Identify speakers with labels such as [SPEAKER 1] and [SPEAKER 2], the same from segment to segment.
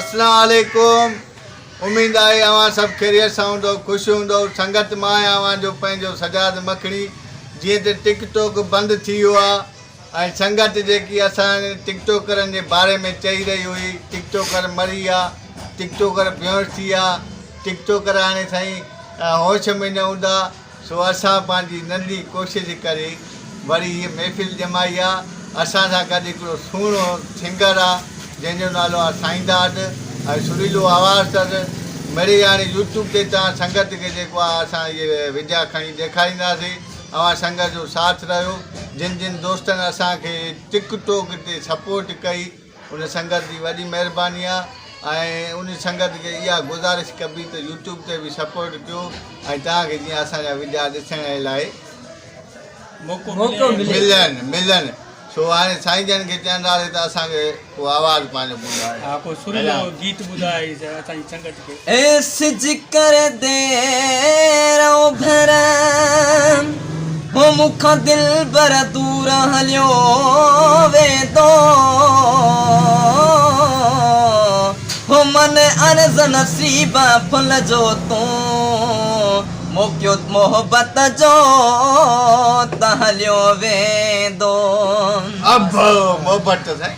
[SPEAKER 1] अस्सलाम वालेकुम। उम्मीद है अवां सब खैरियत सां हूंदो, ख़ुशि हूंदो। संगत मां आहियां अवांजो पंहिंजो सजाद मखणी। जीअं त टिकटॉक बंदि थी वियो आहे ऐं संगत जेकी असां टिकटॉकरनि जे बारे में चई रही हुई, टिकटॉकर मरी विया, टिकटॉकर बेहोश थी विया, टिकटॉकर हाणे साईं होश में न हूंदा। सो असां पंहिंजी नंढी कोशिशि करे वरी हीअ महफ़िल जमाई आहे। असां सां गॾु हिकिड़ो सुहिणो सिंगर आहे जंहिंजो नालो आहे साईंदाद ऐं सुरीलो आवाज़ अथसि। मिड़ई हाणे यूट्यूब ते तव्हां संगत खे जेको आहे असां इहे विडिया खणी ॾेखारींदासीं। अवां संगत जो साथ रहियो। जिन जिन दोस्तनि असांखे टिकटॉक ते सपोर्ट कई उन संगत जी वॾी महिरबानी आहे ऐं उन संगत खे इहा गुज़ारिश कबी त यूट्यूब ते बि सपोर्ट कयो ऐं तव्हांखे जीअं असांजा विडिया ॾिसण जे लाइ मौक़ो मिलनि। सो हाणे साईं जन खे चवंदासीं त असांखे को आवाज़ पंहिंजो ॿुधाए।
[SPEAKER 2] हा, को सुरीलो गीत ॿुधाए असांजी संगत खे।
[SPEAKER 3] ए सिजकर दे रो भरम हो मुखा दिल बर दूर हलियो वेंदो हो मन अर्ज़ नसीब फुल जो तूं मोकियो मोहब्बत जो त हलियो वेंदो।
[SPEAKER 1] अब मोहब्बत है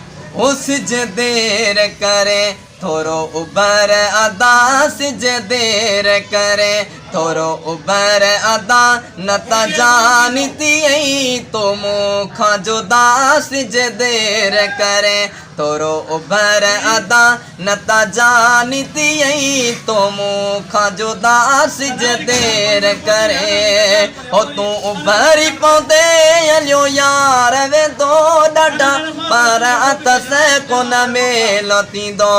[SPEAKER 3] उस जे देर करे थोरो उबर अदा, सिज देर करे थोरो उबर अदा, न त जानती तो मुखां जुदा। सिज देर करे थोरो उबर अदा, न त जानती तो मुखां जुदा। सिज देर करे हो तूं उभरी पौंदे हलियो यार वेंदो ॾाढा पर अथस कोन मेलो थींदो।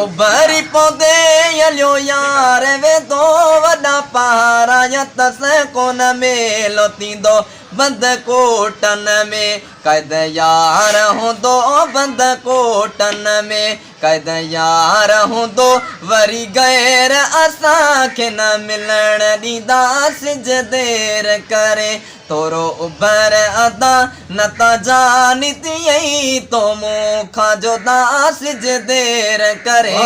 [SPEAKER 3] उभरी पौंदे हलियो यार वेंदो वॾा पारा अथस कोन मेलो थींदो। बंद कोटन में क़ैद यार हूंदो, बंद कोटन में क़ैद यार हूंदो, वरी गैर असांखे न मिलण ॾींदा। सिज देर करे थोरो उबर अदा, न त जानती तो मुखां जुदा। सिज देर करे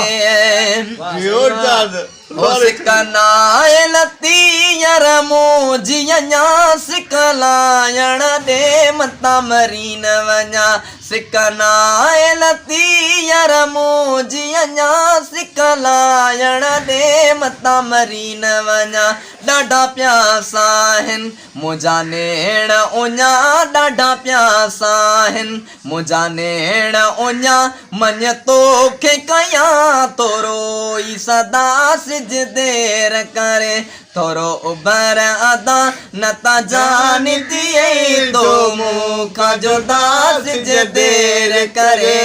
[SPEAKER 3] सिकनाए लती यार मुंहिंजी अञा सिकलायण ॾे मतां मरी न वञा। सिकनाए लती यार मुंहिंजी अञा सिकलायण ॾे मतां मरी न वञा। ॾाढा प्यासा आहिनि मुंहिंजा नेण उञा, ॾाढा प्यासा आहिनि मुंहिंजा नेण उञा। मञ तोखे कयां थोरो ई सदा। सिज देर करे थोरो उबर अदा, न त जानती तो मुखां जुदा। सिज देर करे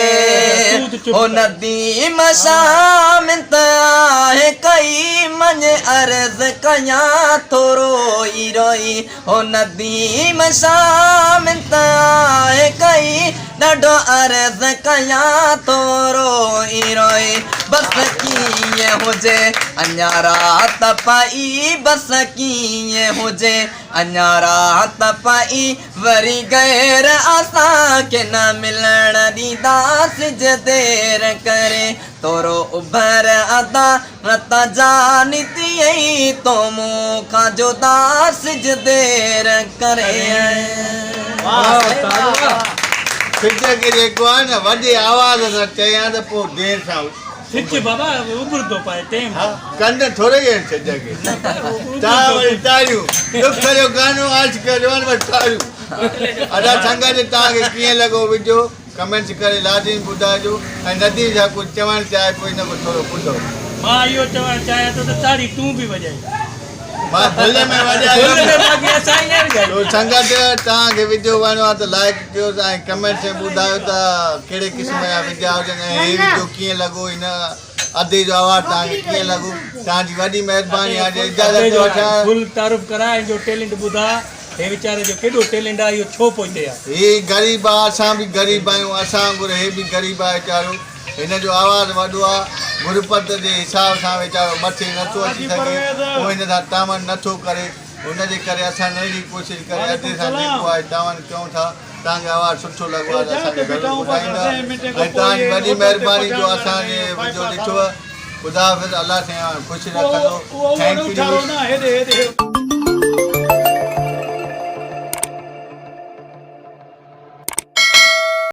[SPEAKER 3] हो नदी मशामित आहे कई, मञ अर्ज़ कयां थोरो ई रोई। हो नदी मशामित आहे कई, ॾाढो अर्ज़ कयां थोरो ई रोई। बस कीअं हुजे अञा रात पई, बस कीअं हुजे अञा रात पई, वरी गैर असांखे न मिलण ॾींदा। सिज देर करे थोरो उभर अदा, न त जानती तो मुखां जुदा। सिज देर करे
[SPEAKER 1] सिज खे जेको आहे न वॾी आवाज़ सां चयां त पोइ देरि सां
[SPEAKER 2] सिज बाबा उभरंदो पाए टेम
[SPEAKER 1] कंद थोरे ई आहिनि सिज खे। तव्हां वरी तारियूं दुख जो गानो आज करियो वरी तारियूं। अदा संगत तव्हांखे कीअं लॻो विझो कमेंट्स करे लाज़िमी ॿुधाइजो ऐं नदी छा कुझु चवणु चाहे कोई न कुझु थोरो ॿुधो।
[SPEAKER 2] मां इहो चवणु चाहियां थो त ताड़ी तूं बि वॼाई।
[SPEAKER 1] मां भले में संगत तव्हांखे वीडियो वणियो आहे त लाइक कयो ऐं कमेंट्स में ॿुधायो त कहिड़े क़िस्म जा विडिया हुजनि ऐं हीअ वीडियो कीअं लॻो, हिन अधे जो आवाज़ तव्हांखे कीअं लॻो। तव्हांजी वॾी महिरबानी आहे। इजाज़त वठां
[SPEAKER 2] फुल तारीफ़ कराए जो टैलेंट ॿुधा। हे वीचारे जो केॾो टैलेंट आहे, इहो छो पहुते आहे।
[SPEAKER 1] हीअ ग़रीब आहे, असां बि ग़रीब आहियूं, असां वांगुरु हे बि ग़रीब आहे वीचारो। हिन जो आवाज़ वॾो आहे, गुरबत जे हिसाब सां वीचारो मथे नथो अची सघे, उहो हिन सां तामन नथो करे। हुनजे करे असां नंढी कोशिशि करे अधे सां जेको आहे तामन कयूं था। तव्हांखे आवाज़ु सुठो लॻो आहे त असांखे ज़रूरु ॿुधाईंदा ऐं तव्हांजी वॾी महिरबानी जो असांजे जो ॾिठो ख़ुदा हाफ़िज़ अलाह सां ख़ुशि रखंदो थैंक यू